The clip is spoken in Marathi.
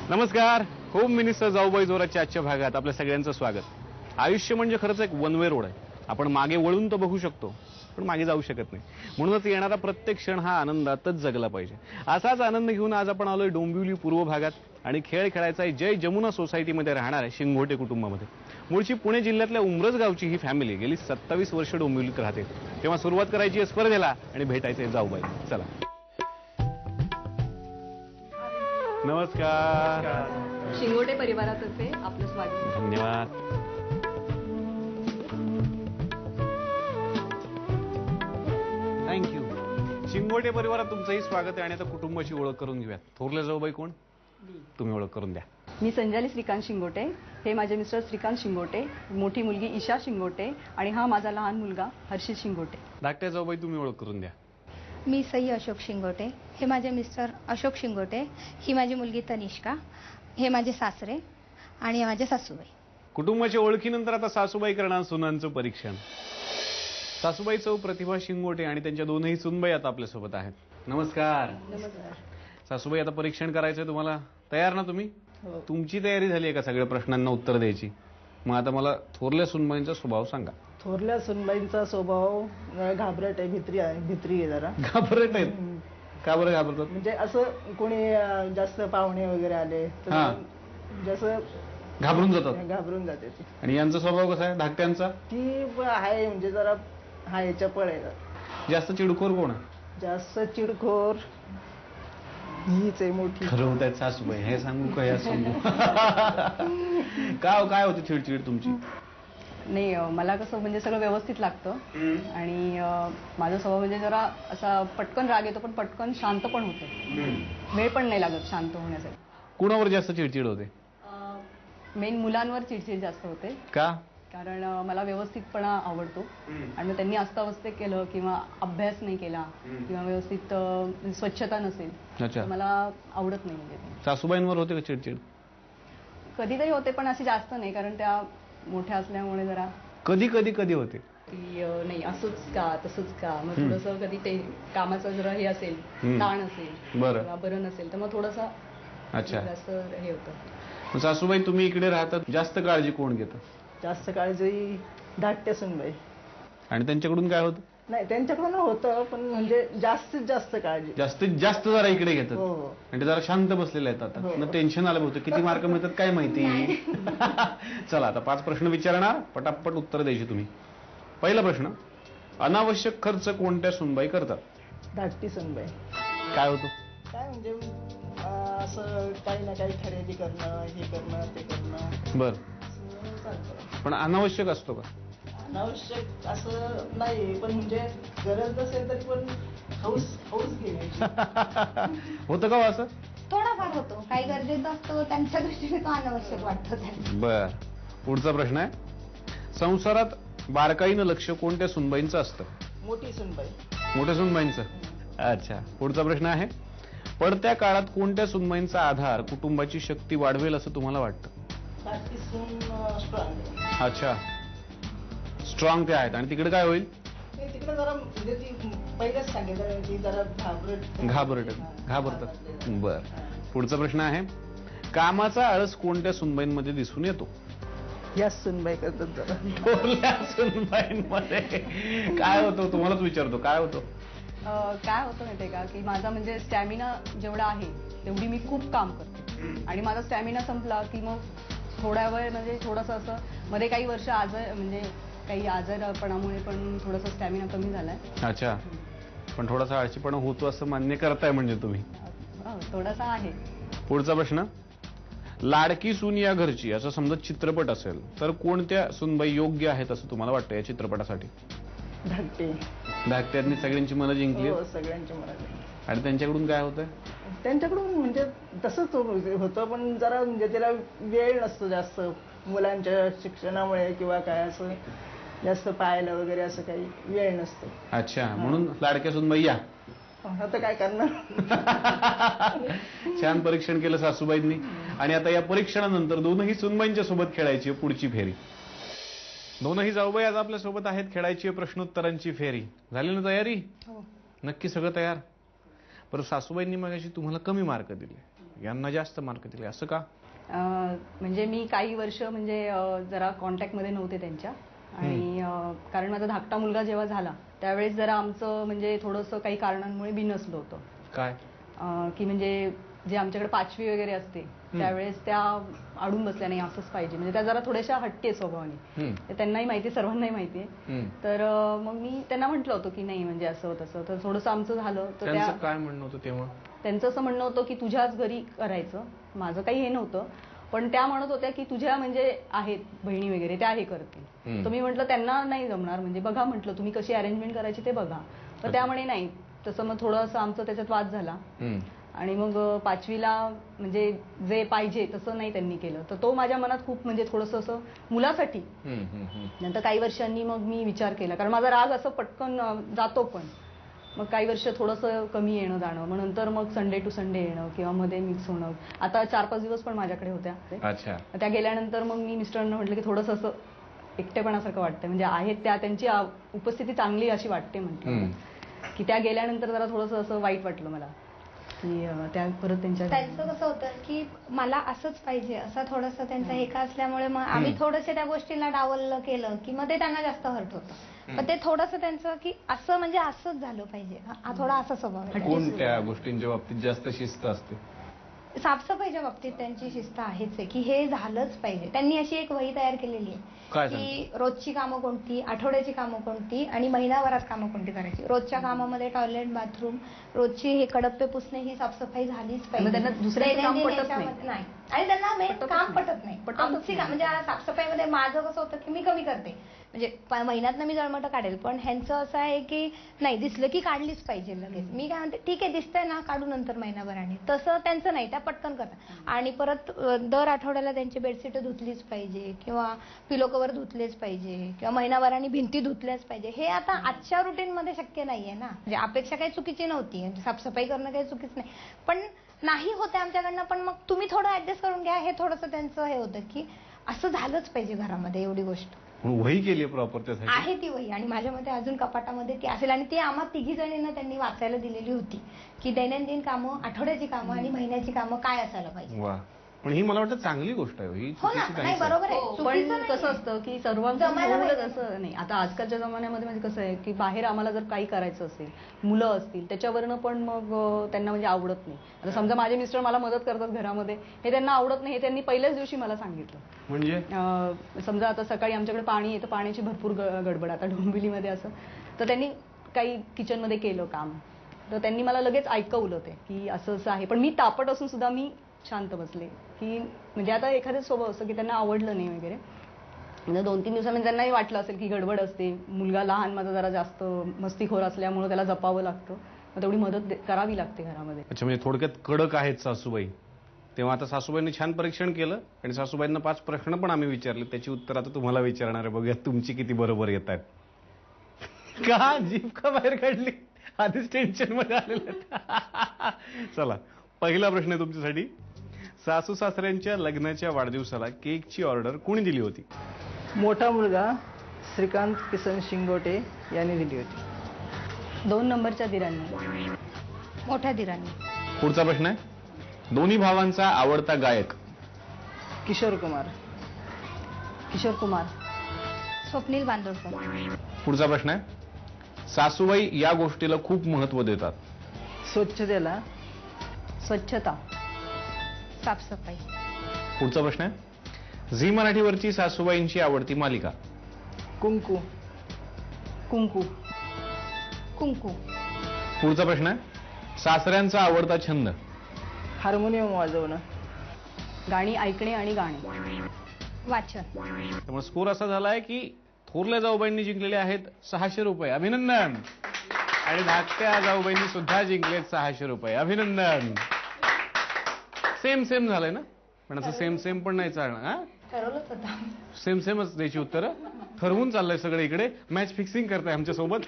नमस्कार. होम मिनिस्टर जाऊबाई जोराच्या आजच्या भागात आपल्या सगळ्यांचं स्वागत. आयुष्य म्हणजे खरंच एक वन वे रोड आहे. आपण मागे वळून तर बघू शकतो पण मागे जाऊ शकत नाही. म्हणूनच येणारा प्रत्येक क्षण हा आनंदातच जगला पाहिजे. असाच आनंद घेऊन आज आपण आलोय डोंबिवली पूर्व भागात आणि खेळ खेळायचा आहे जय जमुना सोसायटीमध्ये राहणार आहे शिंगोटे कुटुंबामध्ये. मूळची पुणे जिल्ह्यातल्या उमरज गावची ही फॅमिली गेली 27 वर्ष डोंबिवलीत राहते. तेव्हा सुरुवात करायची आहे स्पर्धेला आणि भेटायचंय जाऊबाई. चला. नमस्कार. शिंगोटे परिवारातर्फे आपलं स्वागत. धन्यवाद. थँक्यू. शिंगोटे परिवारात तुमचंही स्वागत आहे आणि आता कुटुंबाची ओळख करून घेऊयात. थोरल्या जाऊबाई कोण? तुम्ही ओळख करून द्या. मी संजाली श्रीकांत शिंगोटे. हे माझे मिस्टर श्रीकांत शिंगोटे, मोठी मुलगी ईशा शिंगोटे आणि हा माझा लहान मुलगा हर्षित शिंगोटे. धाकट्या जाऊबाई तुम्ही ओळख करून द्या. मी सई अशोक शिंगोटे. हे माझे मिस्टर अशोक शिंगोटे. ही माझी मुलगी तनिष्का. हे माझे सासरे आणि माझे सासूबाई. कुटुंबाच्या ओळखीनंतर आता सासूबाई करणार सुनांचं परीक्षण. सासूबाई चौ प्रतिभा शिंगोटे आणि त्यांच्या दोनही सुनबाई आता आपल्यासोबत आहेत. नमस्कार. सासूबाई आता परीक्षण करायचंय तुम्हाला. तयार ना तुम्ही? तुमची तयारी झाली आहे का सगळ्या प्रश्नांना उत्तर द्यायची? मग आता मला थोरल्या सुनबाईंचा स्वभाव सांगा. थोरल्या सुनबाईंचा स्वभाव घाबरट आहे, भित्री आहे जरा. घाबरट आहेत? का बरं घाबरतात? म्हणजे असं कोणी जास्त पाहुणे वगैरे आले तर जसं घाबरून जातात. घाबरून जाते ती. आणि यांचा स्वभाव कसा आहे धाकट्यांचा? ती आहे म्हणजे जरा आहे चपळ आहे. जास्त चिडखोर कोण आहे? जास्त चिडखोर हीच आहे मोठी. खरं होत आहेत सासूबाई, हे सांगू का या सांगू? काय होती चिडचिड तुमची? नाही, मला कसं म्हणजे सगळं व्यवस्थित लागतं आणि माझा स्वभाव म्हणजे जरा असा पटकन राग येतो पण पटकन शांत पण होते. वेळ पण नाही लागत शांत होण्यासाठी. कुणावर जास्त चिडचिड होते? मेन मुलांवर चिडचिड जास्त होते. का? कारण मला व्यवस्थितपणा आवडतो आणि मग त्यांनी अस्ताव्यस्त केलं किंवा अभ्यास नाही केला किंवा व्यवस्थित स्वच्छता नसेल अच्छा. तर मला आवडत नाही. म्हणजे सासूबाईंवर होते का चिडचिड? कधीतरी होते पण अशी जास्त नाही कारण त्या मोठ्या असल्यामुळे जरा कधी कधी कधी होते की नाही असंच का तसंच का. मग थोडंसं कधी ते कामाचं जरा हे असेल, ताण असेल बरं किंवा बरं नसेल तर मग थोडंसं अच्छा जास्त हे होतं. मग सासूबाई तुम्ही इकडे राहतात, जास्त काळजी कोण घेतं? जास्त काळजी धाकट्या सुनबाई. आणि त्यांच्याकडून काय होतं? नाही त्यांच्याकडून होतं पण म्हणजे जास्तीत जास्त काळजी. जास्तीत जास्त जरा इकडे घेतात. हो. आणि ते जरा शांत बसलेले आहेत आता. हो. मग टेन्शन आलं होतं किती मार्क मिळतात काय माहिती. चला आता 5 प्रश्न विचारणार, पटापट उत्तर द्यायची तुम्ही. पहिला प्रश्न, अनावश्यक खर्च कोणत्या सुनबाई करतात? धाकटी सुनबाई. काय होतो? काय म्हणजे असं काही ना काही खरेदी करणं, हे करणं ते करणं. बर. असं चालतं. पण अनावश्यक असतो का? अनावश्यक असं नाही पण म्हणजे गरज नसेल तरी पण हौस घेण्याची. होतं का हो असं? थोडाफार होतो. काही गरजेचं असतो त्यांच्या दृष्टीने तो अनावश्यक वाटतो त्यांना. बर. पुढचा प्रश्न आहे, संसारात बारकाईनं लक्ष कोणत्या सुनबाईंचं असतं? मोठी सुनबाई. मोठ्या सुनबाईंचं. अच्छा. पुढचा प्रश्न आहे, पडत्या काळात कोणत्या सुनबाईंचा आधार कुटुंबाची शक्ती वाढवेल असं तुम्हाला वाटतं? धाकटी सून स्ट्रॉंग. अच्छा. स्ट्रॉंग ते आहेत. आणि तिकडे काय होईल? तिकडे जरा म्हणजे ती पहिलेच सांगितलं की जरा घाबरतात. बर. पुढचा प्रश्न आहे, कामाचा आळस कोणत्या सुनबाईंमध्ये दिसून येतो? या सुनबाई करतात जरा. थोरल्या सुनबाईंमध्ये काय होतं तुम्हालाच विचारतो, काय होतं? काय होतं माहितीये का की माझा म्हणजे स्टॅमिना जेवढा आहे तेवढी मी खूप काम करते आणि माझा स्टॅमिना संपला की मग थोड्या वेळ म्हणजे थोडंसं असं मध्ये काही वर्ष म्हणजे काही आजारपणामुळे पण थोडासा स्टॅमिना कमी झालाय. अच्छा. पण थोडासा आळशीपणा होतो असं मान्य करताय म्हणजे तुम्ही? थोडासा आहे. पुढचा प्रश्न, लाडकी सून या घरची असं समजा चित्रपट असेल तर कोणत्या सुनबाई योग्य आहेत असं तुम्हाला वाटतं या चित्रपटासाठी? धाकटे. धाकट्यांनी सगळ्यांची मनं जिंकली हो, सगळ्यांच्या मनात. आणि त्यांच्याकडून काय होतंय? त्यांच्याकडून म्हणजे तसंच होतं पण जरा म्हणजे त्याला वेळ नसतो जास्त मुलांच्या शिक्षणामुळे किंवा काय असं जास्त पाहायला वगैरे असं काही वेळ नसतो. अच्छा. म्हणून लाडक्या सुनबाई या. आता काय करणार. छान परीक्षण केलं सासूबाईंनी. आणि आता या परीक्षणानंतर दोनही सुनबाईंच्या सोबत खेळायची पुढची फेरी. दोनही जाऊबाई आज आपल्या सोबत आहेत. खेळायची प्रश्नोत्तरांची फेरी. झाली ना तयारी? नक्की सगळं तयार? परत सासूबाईंनी मगाशी तुम्हाला कमी मार्क दिले. यांना जास्त मार्क दिले, असं का? म्हणजे मी काही वर्ष म्हणजे जरा कॉन्टॅक्टमध्ये नव्हते त्यांच्या आणि कारण माझा धाकटा मुलगा जेव्हा झाला त्यावेळेस जरा आमचं म्हणजे थोडंसं काही कारणांमुळे बिनसलं होतं. काय? की म्हणजे जे आमच्याकडे 5वी वगैरे असते त्यावेळेस त्या अडून बसल्या नाही असंच पाहिजे, म्हणजे त्या जरा थोड्याशा हट्टी आहे स्वभावाने, ते त्यांनाही माहिती, सर्वांनाही माहिती आहे. तर मग मी त्यांना म्हटलं होतं की नाही म्हणजे असं तसं, तर थोडंसं आमचं झालं. तर त्या काय म्हणणं होतं तेव्हा? त्यांचं असं म्हणणं होतं की तुझ्याच घरी करायचं, माझं काही हे नव्हतं, पण त्या म्हणत होत्या की तुझ्या म्हणजे आहेत बहिणी वगैरे त्या हे करतील. तर मी म्हटलं त्यांना नाही जमणार, म्हणजे बघा म्हटलं तुम्ही कशी अरेंजमेंट करायची ते बघा. तर त्यामुळे नाही, तसं मग थोडंसं आमचं त्याच्यात वाद झाला आणि मग 5वीला म्हणजे जे पाहिजे तसं नाही त्यांनी केलं. तर तो माझ्या मनात खूप म्हणजे थोडंसं असं मुलासाठी. नंतर काही वर्षांनी मग मी विचार केला, कारण माझा राग असं पटकन जातो, पण मग काही वर्ष थोडंसं कमी येणं जाणं, मग नंतर मग संडे टू संडे येणं किंवा मध्ये मिक्स होणं. आता 4-5 दिवस पण माझ्याकडे होत्या. अच्छा. त्या गेल्यानंतर मग मी मिस्टरांना म्हटलं की थोडंसं असं एकटेपणासारखं वाटतं, म्हणजे आहेत त्या, त्यांची उपस्थिती चांगली अशी वाटते म्हटलं, की त्या गेल्यानंतर जरा थोडंसं असं वाईट वाटलं मला की त्या परत त्यांचं कसं होतं की मला असंच पाहिजे असं थोडंसं त्यांचा एका असल्यामुळे मग आम्ही थोडंसं त्या गोष्टीला डावललं केलं की मग ते त्यांना जास्त हर्ट होतं. पण ते थोडंसं त्यांचं की असं म्हणजे असंच झालं पाहिजे, हा थोडा असा स्वभाव आहे. कोणत्या गोष्टींच्या बाबतीत जास्त शिस्त असते? साफसफाईच्या बाबतीत त्यांची शिस्त आहेच आहे की हे झालंच पाहिजे. त्यांनी अशी एक वही तयार केलेली आहे की रोजची कामं कोणती, आठवड्याची कामं कोणती आणि महिनाभरात कामं कोणती करायची. रोजच्या कामामध्ये टॉयलेट, बाथरूम, रोजची हे कडप्पे पुसणे ही साफसफाई झालीच पाहिजे. त्यांना दुसऱ्याचं काम पटत नाही आणि त्यांना मेन काम पटत नाही. आमची म्हणजे साफसफाईमध्ये माझं कसं होतं की मी कमी करते, म्हणजे महिन्यातनं मी जळमटं काढेल, पण ह्यांचं असं आहे की नाही दिसलं की काढलीच पाहिजे लगेच. मी काय म्हणते ठीक आहे दिसतंय ना काढू नंतर महिनाभराने, तसं त्यांचं नाही, त्या पटकन करतात. आणि परत दर आठवड्याला त्यांची बेडशीट धुतलीच पाहिजे किंवा पिलो कवर धुतलेच पाहिजे किंवा महिनाभराने भिंती धुतल्याच पाहिजे. हे आता आजच्या रुटीनमध्ये शक्य नाहीये ना, म्हणजे अपेक्षा काही चुकीची नव्हती, साफसफाई करणं काही चुकीच नाही, पण नाही होते आमच्याकडनं. पण मग तुम्ही थोडं ऍडजस्ट करून घ्या, हे थोडंसं त्यांचं हे होतं की असं झालंच पाहिजे घरामध्ये, एवढी गोष्ट. वही केली प्रॉपर त्यासाठी आहे ती वही, आणि माझ्या मते अजून कपाटामध्ये ती असेल, आणि ती आम्हा 3घी जणींना त्यांनी वाचायला दिलेली होती की दैनंदिन कामं, आठवड्याची कामं आणि महिन्याची कामं काय असायला पाहिजे. वा, पण ही मला वाटतं चांगली गोष्ट आहे. ही हो ना, नाही बरोबर आहे. पण कसं असतं की सर्वांचं असं नाही. आता आजकालच्या जमान्यामध्ये म्हणजे कसं आहे की बाहेर आम्हाला जर काही करायचं असेल, मुलं असतील त्याच्यावरनं पण मग त्यांना म्हणजे आवडत नाही. आता समजा माझे मिस्टर मला मदत करतात घरामध्ये, हे त्यांना आवडत नाही, हे त्यांनी पहिल्याच दिवशी मला सांगितलं. म्हणजे समजा आता सकाळी आमच्याकडे पाणी येतं, पाण्याची भरपूर गडबड आता डोंबिवलीमध्ये असं, तर त्यांनी काही किचनमध्ये केलं काम, तर त्यांनी मला लगेच ऐकवलं ते की असं असं आहे. पण मी तापट असून सुद्धा मी शांत बसले की म्हणजे आता एखादं स्वभाव असतं की त्यांना आवडलं नाही वगैरे, म्हणजे 2-3 दिवसांनी त्यांनाही वाटलं असेल की गडबड असते, मुलगा लहान माझा जरा जास्त मस्तीखोर असल्यामुळे त्याला जपावं लागतं, मग तेवढी मदत करावी लागते घरामध्ये. अच्छा, म्हणजे थोडक्यात कडक आहेत सासूबाई. तेव्हा आता सासूबाईंनी छान परीक्षण केलं आणि सासूबाईंना 5 प्रश्न पण आम्ही विचारले, त्याची उत्तर आता तुम्हाला विचारणार आहे. बघूया तुमची किती बरोबर येत आहेत. का जीभ का बाहेर काढली? आधीच टेन्शन मध्ये आलेलं. चला, पहिला प्रश्न आहे तुमच्यासाठी. सासू सासऱ्यांच्या लग्नाच्या वाढदिवसाला केकची ऑर्डर कोणी दिली होती? मोठा मुलगा श्रीकांत किसन शिंगोटे यांनी दिली होती. 2 नंबरच्या दिरांनी. मोठ्या दिरांनी. पुढचा प्रश्न आहे, दोन्ही भावांचा आवडता गायक? किशोर कुमार. किशोर कुमार. स्वप्नील बांदोडकर. पुढचा प्रश्न आहे, सासूबाई या गोष्टीला खूप महत्व देतात? स्वच्छतेला. स्वच्छता. साफसफाई. पुढचा प्रश्न आहे, झी मराठीवरची सासूबाईंची आवडती मालिका? कुंकू. कुंकू. कुंकू. पुढचा प्रश्न आहे, सासऱ्यांचा आवडता छंद? हार्मोनियम वाजवणं. गाणी ऐकणे आणि गाणे. वाचन. त्यामुळे स्कोर असा झालाय की थोरल्या जाऊबाईंनी जिंकलेले आहेत 600 रुपये. अभिनंदन. आणि धाकट्या जाऊबाईंनी सुद्धा जिंकलेत 600 रुपये. अभिनंदन. सेम झालंय ना, पण असं सेम पण नाही चालणार. ठरवलंच होतं. सेमच द्यायची उत्तरं. ठरवून चाललंय सगळं इकडे. मॅच फिक्सिंग करताय आमच्या सोबत.